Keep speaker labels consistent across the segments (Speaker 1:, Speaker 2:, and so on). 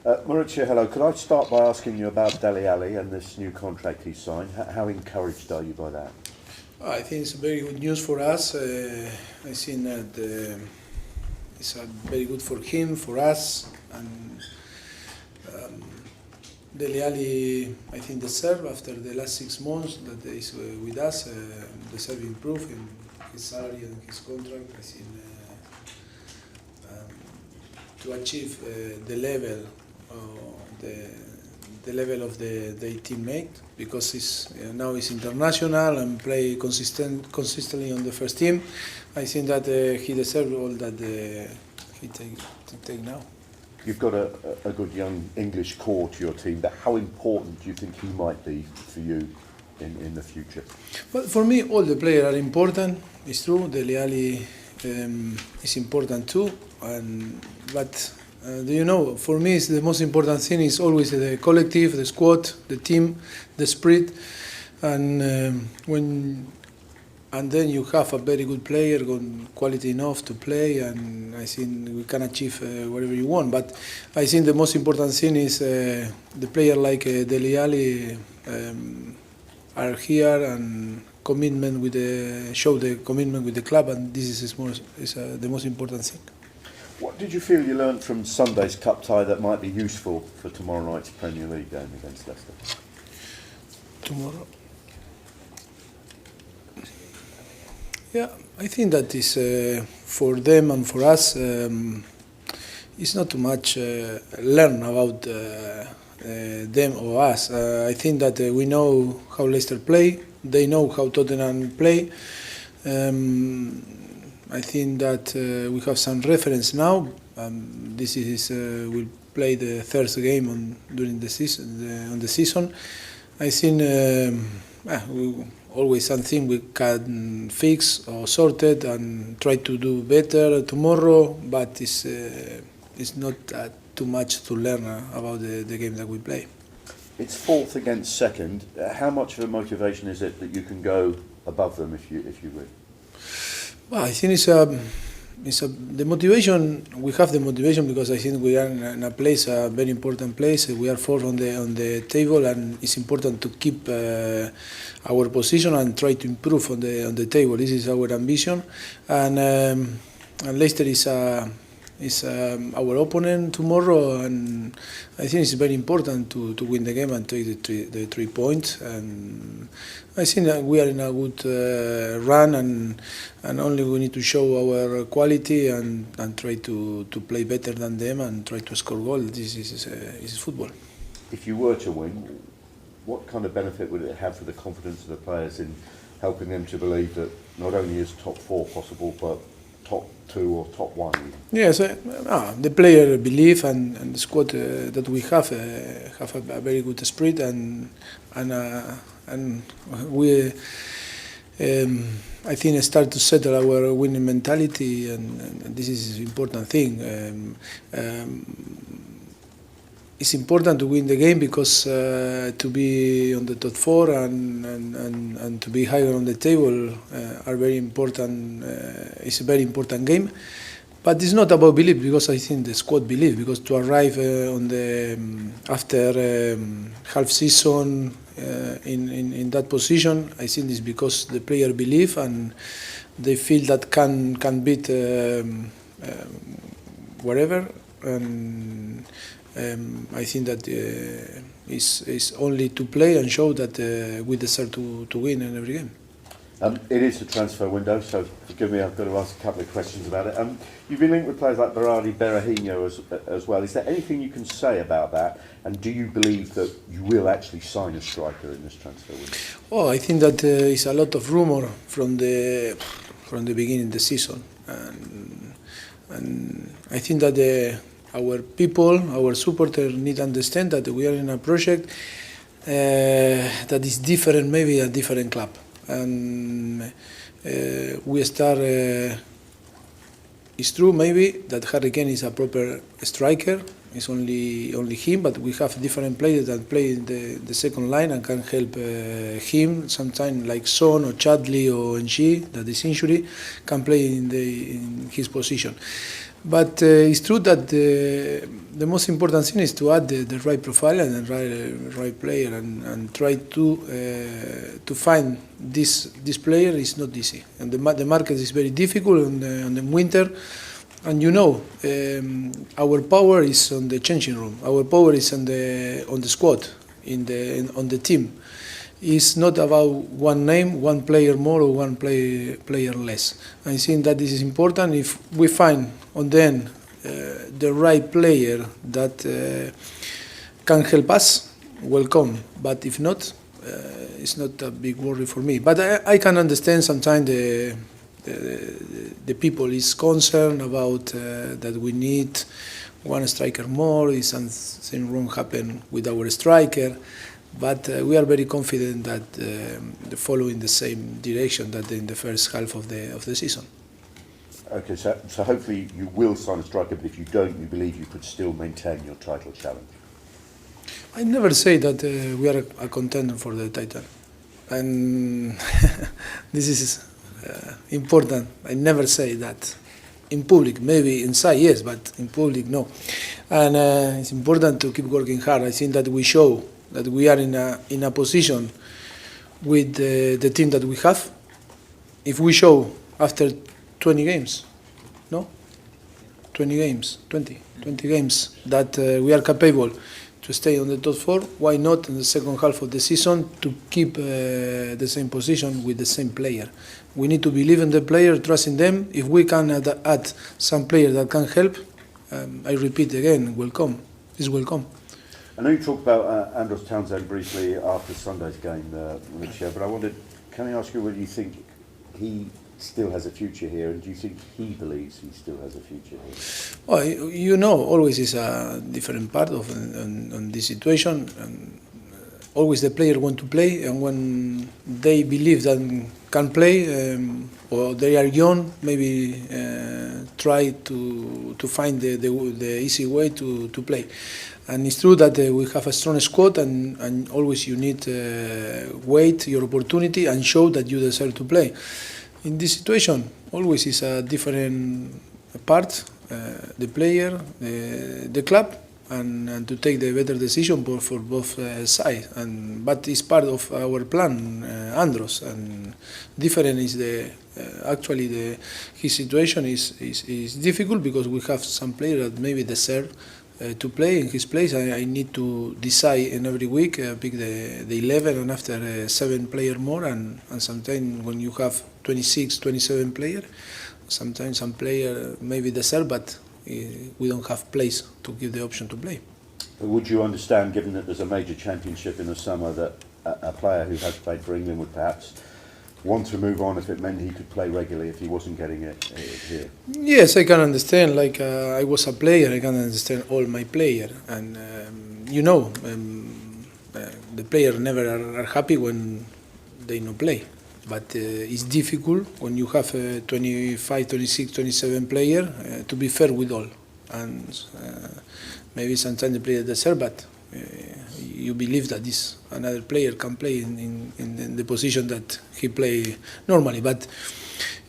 Speaker 1: Mauricio, hello. Could I start by asking you about Dele Alli and this new contract he signed? How encouraged are you by that?
Speaker 2: I think it's very good news for us. I think that it's very good for him, for us, and Dele Alli, I think, deserve after the last 6 months that he's with us, deserve improve in his salary and his contract. I think to achieve the level of the teammate, because now he's international and play consistently on the first team. I think that he deserves all that he take now.
Speaker 1: You've got a good young English core to your team, but how important do you think he might be for you in the future?
Speaker 2: Well, for me, all the players are important. It's true, Dele Alli is important too, but do you know, for me, the most important thing is always the collective, the squad, the team, the spirit, and then you have a very good player, quality enough to play, and I think we can achieve whatever you want. But I think the most important thing is the player like Dele Alli are here and show the commitment with the club, and this is the most important thing.
Speaker 1: What did you feel you learned from Sunday's cup tie that might be useful for tomorrow night's Premier League game against Leicester?
Speaker 2: Tomorrow? Yeah, I think that is for them and for us. It's not too much learn about them or us. I think that we know how Leicester play. They know how Tottenham play. I think that we have some reference now. This is we'll play the third game during the season. I think always something we can fix or sort it and try to do better tomorrow. But it's not too much to learn about the game that we play.
Speaker 1: It's fourth against second. How much of a motivation is it that you can go above them if you win?
Speaker 2: Well, I think the motivation. We have the motivation because I think we are in a place, a very important place. We are fourth on the table, and it's important to keep our position and try to improve on the table. This is our ambition, and Leicester is our opponent tomorrow, and I think it's very important to win the game and take the 3 points. And I think that we are in a good run, and only we need to show our quality and try to play better than them and try to score goals. This is football.
Speaker 1: If you were to win, what kind of benefit would it have for the confidence of the players in helping them to believe that not only is top 4 possible, but top 2 or top 1 even?
Speaker 2: Yes, the player believe, and the squad that we have a very good spirit, and we I think start to settle our winning mentality, and this is an important thing. It's important to win the game because to be on the top 4 and to be higher on the table are very important. It's a very important game, but it's not about belief, because I think the squad believe, because to arrive on the after half season in that position, I think it's because the player believe and they feel that can beat whatever. And I think that it's only to play and show that we deserve to win in every game.
Speaker 1: It is a transfer window, so forgive me, I've got to ask a couple of questions about it. You've been linked with players like Vardy, Berahino as well. Is there anything you can say about that? And do you believe that you will actually sign a striker in this transfer window?
Speaker 2: Oh, I think that is a lot of rumor from the beginning of the season, and I think that our people, our supporters, need to understand that we are in a project that is different, maybe a different club. And we start. It's true, maybe that Harry Kane is a proper striker, It's only him, but we have different players that play in the second line and can help him. Sometimes like Son or Chadley or NG, that is injury, can play in his position. But it's true that the most important thing is to add the right profile and the right player and try to find this player is not easy. And the market is very difficult on the winter. And our power is on the changing room. Our power is on the squad, on the team. It's not about one name, one player more or one player less. I think that this is important. If we find on the end the right player that can help us, welcome. But if not, it's not a big worry for me. But I can understand sometimes the people is concerned about that we need one striker more. Is something wrong happen with our striker? But we are very confident that they follow in the same direction that in the first half of the season.
Speaker 1: Okay, so hopefully you will sign a striker, but if you don't, you believe you could still maintain your title challenge?
Speaker 2: I never say that we are a contender for the title, and this is important. I never say that in public. Maybe inside yes, but in public no. And it's important to keep working hard. I think that we show that we are in a position with the team that we have. If we show after 20 games that we are capable to stay on the top four, why not in the second half of the season to keep the same position with the same player? We need to believe in the player, trust in them. If we can add some player that can help, I repeat again, welcome. Is welcome.
Speaker 1: I know you talked about Andros Townsend briefly after Sunday's game, Mauricio, but I wondered, can I ask you whether you think he still has a future here, and do you think he believes he still has a future here?
Speaker 2: Well, always is a different part of on this situation. And always the player want to play, and when they believe that can play, or they are young, maybe try to find the easy way to play. And it's true that we have a strong squad, and always you need wait your opportunity and show that you deserve to play. In this situation, always is a different part, the player, the club, and to take the better decision for both sides. But it's part of our plan, Andros. And different is his situation is difficult because we have some players that maybe deserve to play in his place. I need to decide in every week, pick the 11, and after 7 players more. And sometimes when you have 26, 27 players, sometimes some player maybe deserve, but we don't have place to give the option to play.
Speaker 1: But would you understand, given that there's a major championship in the summer, that a player who has played for England would perhaps want to move on if it meant he could play regularly if he wasn't getting it here?
Speaker 2: Yes, I can understand. Like I was a player, I can understand all my player, and the player never are happy when they no play. But it's difficult when you have 25, 26, 27 players to be fair with all. And maybe sometimes the player deserve, but you believe that this another player can play in the position that he play normally. But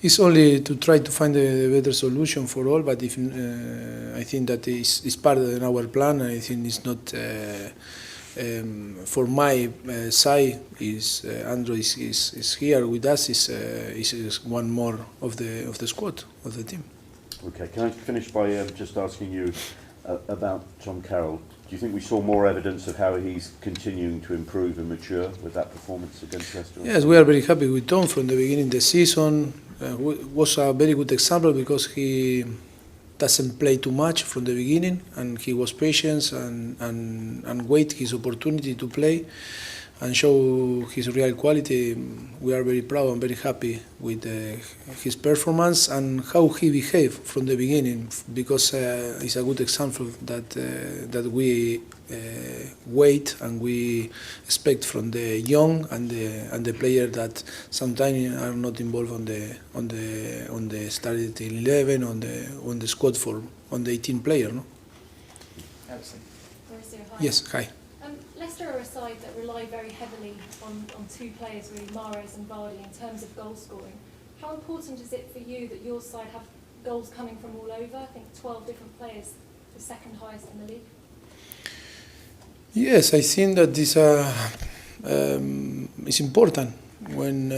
Speaker 2: it's only to try to find a better solution for all. But if I think that is part of our plan, I think it's not. For my side, is Andros is here with us. Is one more of the squad of the team.
Speaker 1: Okay, can I finish by just asking you about Tom Carroll? Do you think we saw more evidence of how he's continuing to improve and mature with that performance against Leicester?
Speaker 2: Yes, we are very happy with Tom from the beginning of the season. Was a very good example because he doesn't play too much from the beginning, and he was patient and wait his opportunity to play and show his real quality. We are very proud and very happy with his performance and how he behaved from the beginning, because it's a good example that we wait and we expect from the young and the player that sometimes are not involved on the starting 11 on the squad for on the 18 player. No?
Speaker 3: Harrison.
Speaker 4: Mauricio, hi.
Speaker 2: Yes, hi.
Speaker 4: Leicester are a side that rely very heavily on two players, really, Mahrez and Vardy, in terms of goal scoring. How important is it for you that your side have goals coming from all over? I think 12 different players, the second highest in the league.
Speaker 2: Yes, I think that this is important when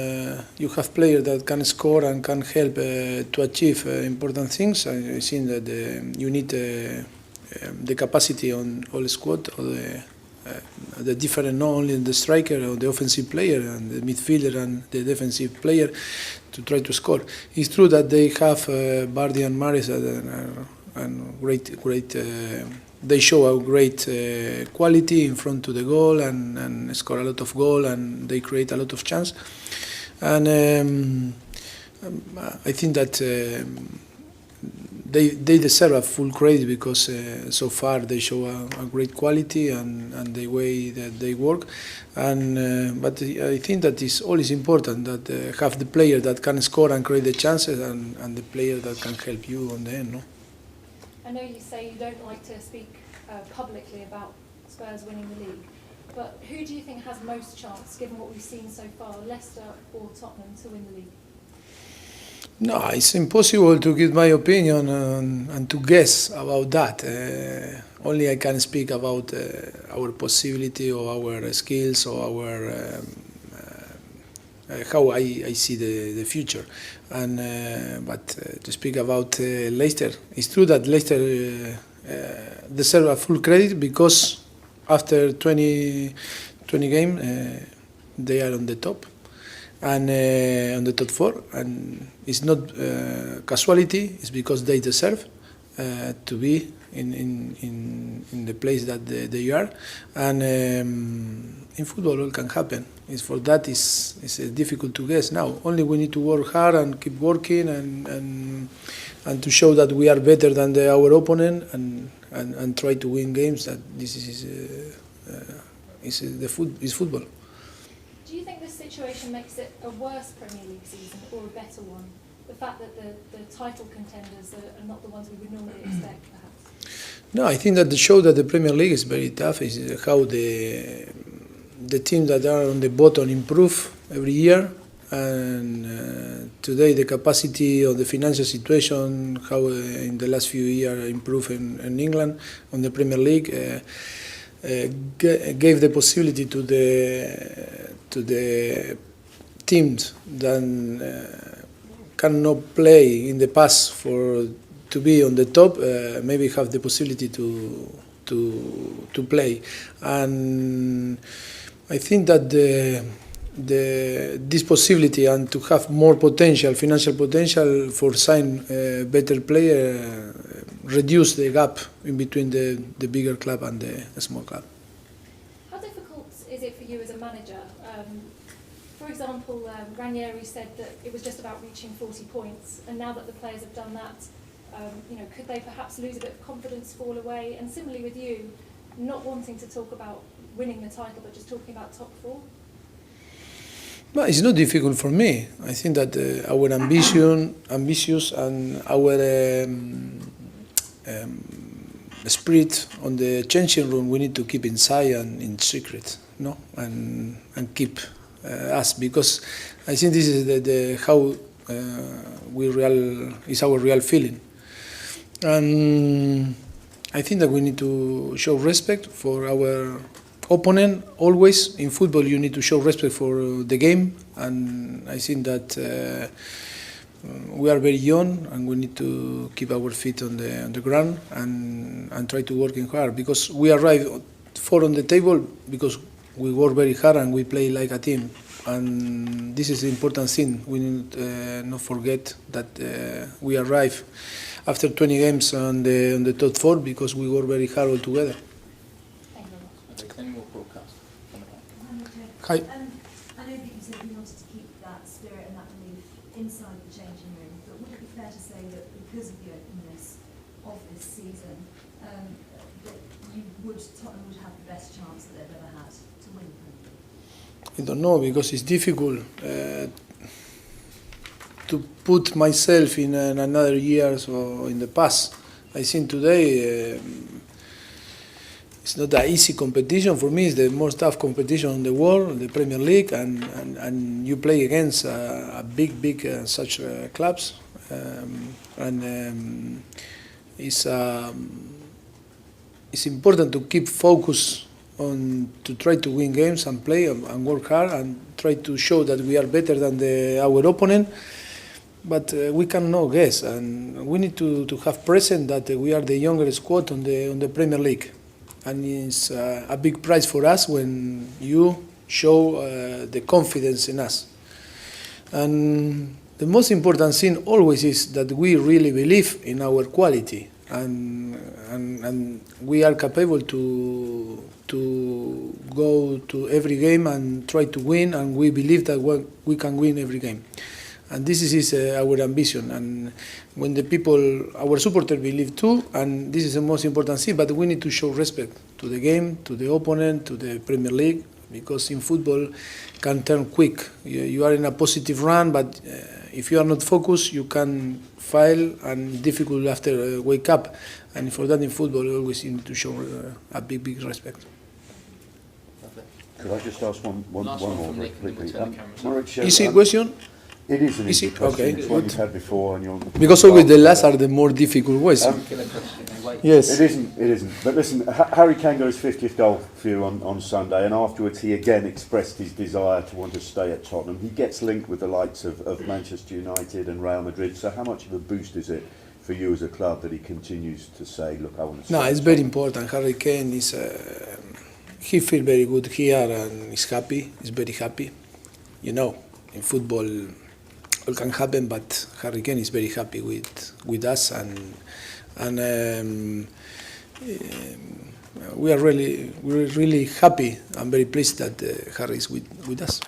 Speaker 2: you have players that can score and can help to achieve important things. I think that you need the capacity on all squad, or the different, not only the striker or the offensive player and the midfielder and the defensive player, to try to score. It's true that they have Vardy and Mahrez and great. They show a great quality in front to the goal and score a lot of goal, and they create a lot of chance. And I think that they deserve a full credit because so far they show a great quality and the way that they work. And but I think that is always important that have the player that can score and create the chances, and the player that can help you on the end. No?
Speaker 4: I know you say you don't like to speak publicly about Spurs winning the league, but who do you think has most chance, given what we've seen so far, Leicester or Tottenham, to win the league?
Speaker 2: No, it's impossible to give my opinion and to guess about that. Only I can speak about our possibility or our skills or our how I see the future. And but to speak about Leicester, it's true that Leicester deserve a full credit because after 20 games they are on the top and on the top four, and it's not casualty. It's because they deserve to be in the place that they are, and in football all can happen. It's for that it's difficult to guess now. Only we need to work hard and keep working and to show that we are better than our opponent and try to win games. That this is football.
Speaker 4: Do you think this situation makes it a worse Premier League season or a better one? The fact that the title contenders are not the ones we would normally expect, perhaps?
Speaker 2: No, I think that the show that the Premier League is very tough is how the teams that are on the bottom improve every year, and today the capacity of the financial situation, how in the last few years improved in England on the Premier League, gave the possibility to the teams that cannot play in the past to be on the top, maybe have the possibility to play. And I think that this possibility and to have more potential, financial potential for sign better player, reduce the gap in between the bigger club and the small club.
Speaker 4: How difficult is it for you as a manager? For example, Ranieri said that it was just about reaching 40 points, and now that the players have done that, could they perhaps lose a bit of confidence, fall away? And similarly with you, not wanting to talk about winning the title, but just talking about top four?
Speaker 2: Well, it's not difficult for me. I think that our ambitious and our spirit on the changing room, we need to keep inside and in secret, no, and keep us, because I think this is how is our real feeling, and I think that we need to show respect for our opponent. Always in football, you need to show respect for the game, and I think that we are very young, and we need to keep our feet on the ground and try to working hard, because we arrive four on the table because we work very hard and we play like a team, and this is the important thing. We need not forget that we arrive after 20 games on the top four because we work very hard all together.
Speaker 4: Thank you very much.
Speaker 3: Okay, any more broadcasts?
Speaker 2: Hi.
Speaker 5: I know that you said you wanted to keep that spirit and that belief inside the changing room, but would it be fair to say that because of the openness of this season, that Tottenham would have the best chance that they've ever had to win the Premier League?
Speaker 2: I don't know, because it's difficult to put myself in another years or in the past. I think today it's not an easy competition. For me, it's the most tough competition in the world, the Premier League, and you play against a big such clubs, it's important to keep focus on to try to win games and play and work hard and try to show that we are better than our opponent. But we cannot guess, and we need to have present that we are the younger squad on the Premier League, and it's a big prize for us when you show the confidence in us. And the most important thing always is that we really believe in our quality, and we are capable to go to every game and try to win, and we believe that we can win every game. And this is our ambition, and when the people, our supporters believe too, and this is the most important thing, but we need to show respect to the game, to the opponent, to the Premier League, because in football can turn quick. You are in a positive run, but if you are not focused, you can fail and difficult after wake up. And for that in football, you always need to show a big respect.
Speaker 1: Could I just ask one more very quickly? Mauricio,
Speaker 2: Easy question?
Speaker 1: It is an easy question.
Speaker 2: Okay,
Speaker 1: It's one
Speaker 2: good.
Speaker 1: you've had before, and you're
Speaker 2: Because always the last are the more difficult ways. Yes.
Speaker 1: It isn't. But listen, Harry Kane got his 50th goal for you on Sunday, and afterwards he again expressed his desire to want to stay at Tottenham. He gets linked with the likes of Manchester United and Real Madrid. So how much of a boost is it for you as a club that he continues to say, look, I want to stay
Speaker 2: No,
Speaker 1: at
Speaker 2: it's very
Speaker 1: Tottenham?
Speaker 2: important. Harry Kane is, he feels very good here and is happy. He's very happy. You know, in football, all can happen, but Harry Kane is very happy with us, and we are really happy and very pleased that Harry is with us.